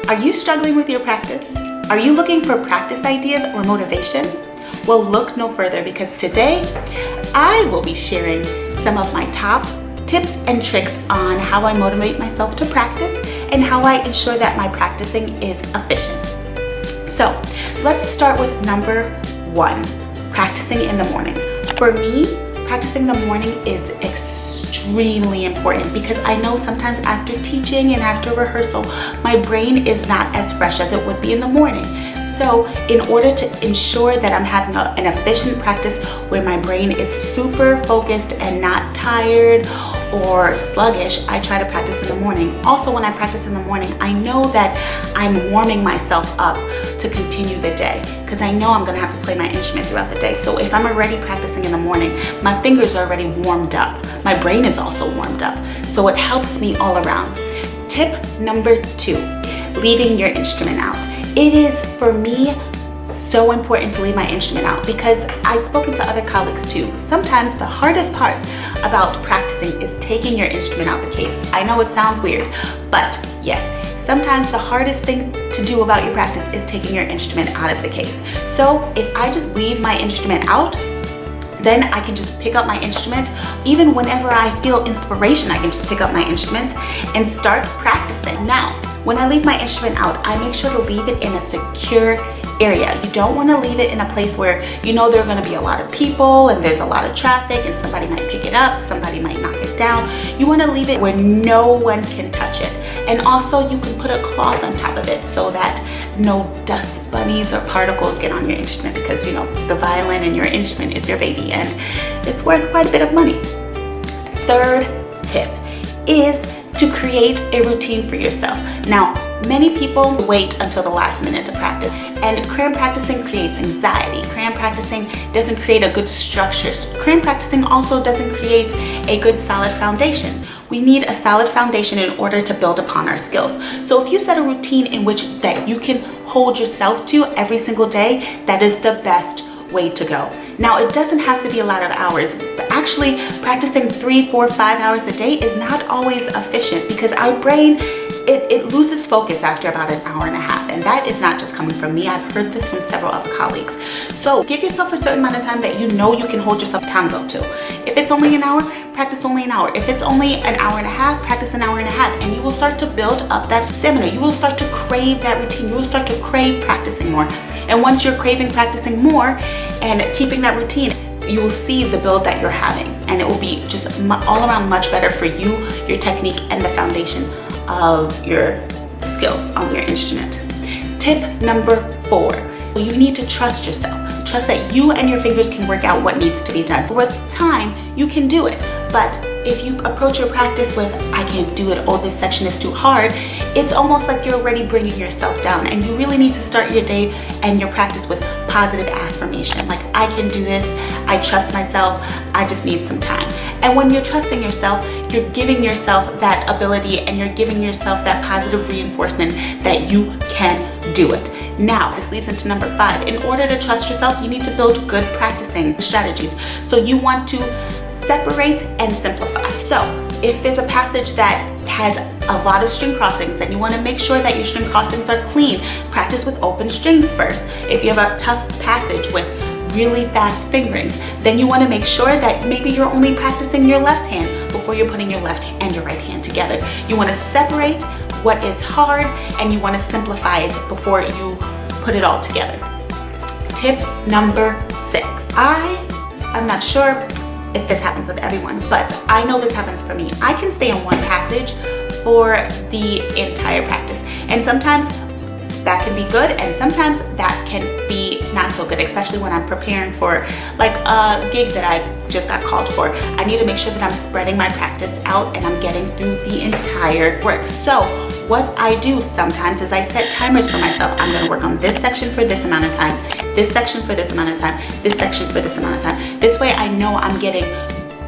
Are you struggling with your practice? Are you looking for practice ideas or motivation? Well, look no further, because today I will be sharing some of my top tips and tricks on how I motivate myself to practice and how I ensure that my practicing is efficient. So let's start with number 1, practicing in the morning. For me, practicing in the morning is extremely important because I know sometimes after teaching and after rehearsal, my brain is not as fresh as it would be in the morning. So in order to ensure that I'm having an efficient practice where my brain is super focused and not tired or sluggish, I try to practice in the morning. Also, when I practice in the morning, I know that I'm warming myself up to continue the day because I know I'm gonna have to play my instrument throughout the day. So if I'm already practicing in the morning, my fingers are already warmed up. My brain is also warmed up. So it helps me all around. Tip number 2, leaving your instrument out. It is, for me, so important to leave my instrument out because I've spoken to other colleagues too. Sometimes the hardest part about practicing is taking your instrument out the case. I know it sounds weird, but yes, sometimes the hardest thing to do about your practice is taking your instrument out of the case. So if I just leave my instrument out, then I can just pick up my instrument. Even whenever I feel inspiration, I can just pick up my instrument and start practicing. Now, when I leave my instrument out, I make sure to leave it in a secure area. You don't want to leave it in a place where you know there are going to be a lot of people and there's a lot of traffic and somebody might pick it up, somebody might knock it down. You want to leave it where no one can touch it. And also you can put a cloth on top of it so that no dust bunnies or particles get on your instrument because you know the violin and your instrument is your baby and it's worth quite a bit of money. Third tip is to create a routine for yourself. Now, many people wait until the last minute to practice, and cram practicing creates anxiety. Cram practicing doesn't create a good structure. Cram practicing also doesn't create a good solid foundation. We need a solid foundation in order to build upon our skills. So if you set a routine in which that you can hold yourself to every single day, that is the best way to go. Now, it doesn't have to be a lot of hours, but actually practicing 3, 4, 5 hours a day is not always efficient because our brain, it loses focus after about an hour and a half. And that is not just coming from me. I've heard this from several other colleagues. So give yourself a certain amount of time that you know you can hold yourself accountable to. If it's only an hour, practice only an hour. If it's only an hour and a half, practice an hour and a half. And you will start to build up that stamina. You will start to crave that routine. You will start to crave practicing more. And once you're craving practicing more and keeping that routine, you will see the build that you're having. And it will be just all around much better for you, your technique, and the foundation of your skills on your instrument. Tip number 4, you need to trust yourself. Trust that you and your fingers can work out what needs to be done. With time, you can do it. But if you approach your practice with, I can't do it, oh, this section is too hard, it's almost like you're already bringing yourself down. And you really need to start your day and your practice with positive affirmation. Like, I can do this, I trust myself, I just need some time. And when you're trusting yourself, you're giving yourself that ability and you're giving yourself that positive reinforcement that you can do it. Now, this leads into number 5. In order to trust yourself, you need to build good practicing strategies. So you want to separate and simplify. So if there's a passage that has a lot of string crossings and you want to make sure that your string crossings are clean, practice with open strings first. If you have a tough passage with really fast fingerings, then you want to make sure that maybe you're only practicing your left hand before you're putting your left and your right hand together. You want to separate what is hard and you want to simplify it before you put it all together. Tip number 6. I'm not sure if this happens with everyone, but I know this happens for me. I can stay on one passage for the entire practice. And sometimes that can be good and sometimes that can be not so good, especially when I'm preparing for like a gig that I just got called for. I need to make sure that I'm spreading my practice out and I'm getting through the entire work. So what I do sometimes is I set timers for myself. I'm going to work on this section for this amount of time, this section for this amount of time, this section for this amount of time. This way I know I'm getting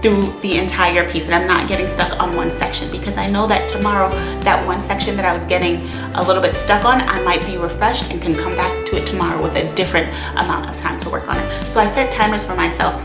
through the entire piece and I'm not getting stuck on one section, because I know that tomorrow that one section that I was getting a little bit stuck on, I might be refreshed and can come back to it tomorrow with a different amount of time to work on it. So I set timers for myself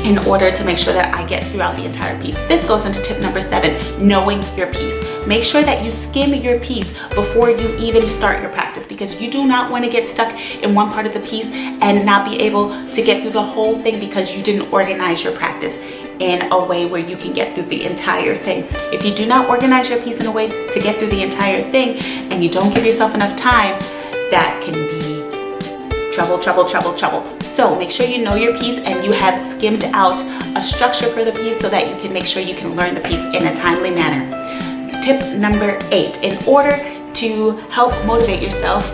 in order to make sure that I get throughout the entire piece. This goes into tip number 7, knowing your piece. Make sure that you skim your piece before you even start your practice, because you do not want to get stuck in one part of the piece and not be able to get through the whole thing because you didn't organize your practice in a way where you can get through the entire thing. If you do not organize your piece in a way to get through the entire thing and you don't give yourself enough time, that can be trouble, trouble, trouble, trouble. So make sure you know your piece and you have skimmed out a structure for the piece so that you can make sure you can learn the piece in a timely manner. Tip number 8, in order to help motivate yourself,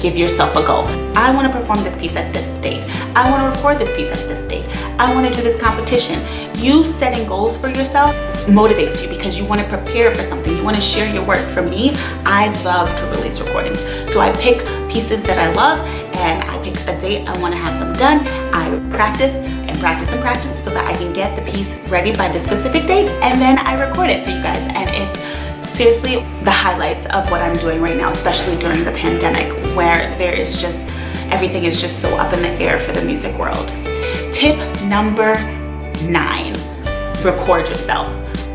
give yourself a goal. I want to perform this piece at this date. I want to record this piece at this date. I want to do this competition. You setting goals for yourself motivates you because you want to prepare for something. You want to share your work. For me, I love to release recordings. So I pick pieces that I love and I pick a date I want to have them done. I practice and practice and practice so that I can get the piece ready by the specific date, and then I record it for you guys. And it's seriously the highlights of what I'm doing right now, especially during the pandemic, where there is just, everything is just so up in the air for the music world. Tip number 9, record yourself.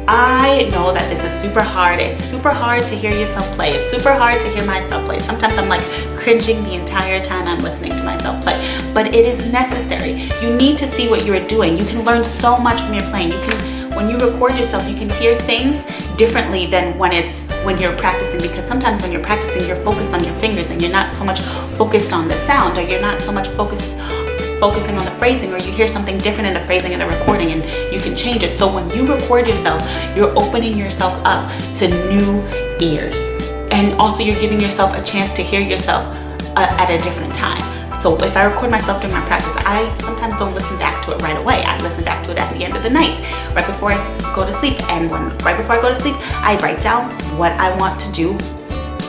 I know that this is super hard. It's super hard to hear yourself play. It's super hard to hear myself play. Sometimes I'm like cringing the entire time I'm listening to myself play, but it is necessary. You need to see what you're doing. You can learn so much when you're playing. When you record yourself, you can hear things differently than when you're practicing, because sometimes when you're practicing, you're focused on your fingers and you're not so much focused on the sound, or you're not so much focusing on the phrasing, or you hear something different in the phrasing in the recording and you can change it. So when you record yourself, you're opening yourself up to new ears, and also you're giving yourself a chance to hear yourself at a different time. So if I record myself during my practice, I sometimes don't listen back to it right away. I listen back to it at the end of the night, right before I go to sleep. And right before I go to sleep, I write down what I want to do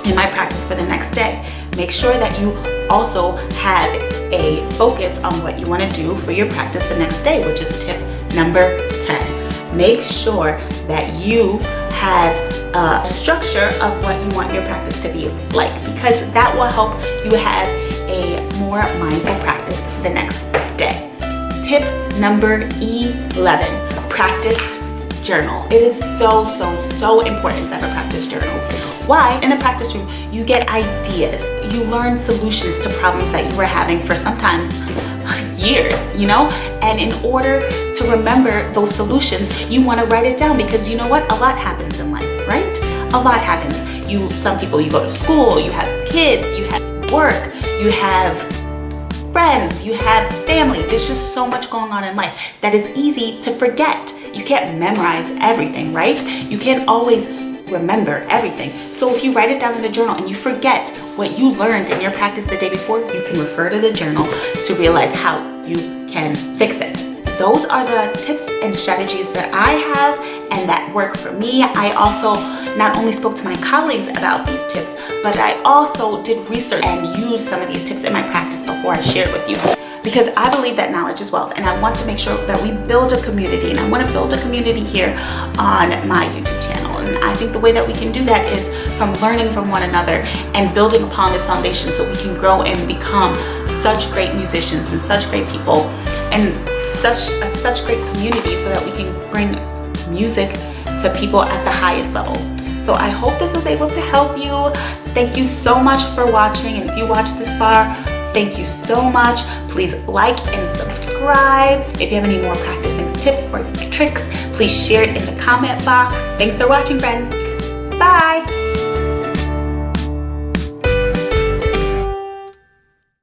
in my practice for the next day. Make sure that you also have a focus on what you want to do for your practice the next day, which is tip number 10. Make sure that you have a structure of what you want your practice to be like, because that will help you have a more mindful practice the next day. Tip number 11, practice journal. It is so important to have a practice journal. Why? In the practice room, you get ideas. You learn solutions to problems that you were having for sometimes years, you know? And in order to remember those solutions, you want to write it down, because you know what? A lot happens in life, right? A lot happens. Some people, you go to school, you have kids, you have work, you have friends, you have family. There's just so much going on in life that is easy to forget. You can't memorize everything, right? You can't always remember everything. So if you write it down in the journal and you forget what you learned in your practice the day before, you can refer to the journal to realize how you can fix it. Those are the tips and strategies that I have and that work for me. I also not only spoke to my colleagues about these tips, but I also did research and used some of these tips in my practice before I shared with you, because I believe that knowledge is wealth, and I want to make sure that we build a community, and I want to build a community here on my YouTube channel. And I think the way that we can do that is from learning from one another and building upon this foundation so we can grow and become such great musicians and such great people and such great community, so that we can bring music to people at the highest level. So I hope this was able to help you. Thank you so much for watching, and if you watched this far, thank you so much. Please like and subscribe. If you have any more practicing tips or tricks, please share it in the comment box. Thanks for watching, friends. Bye.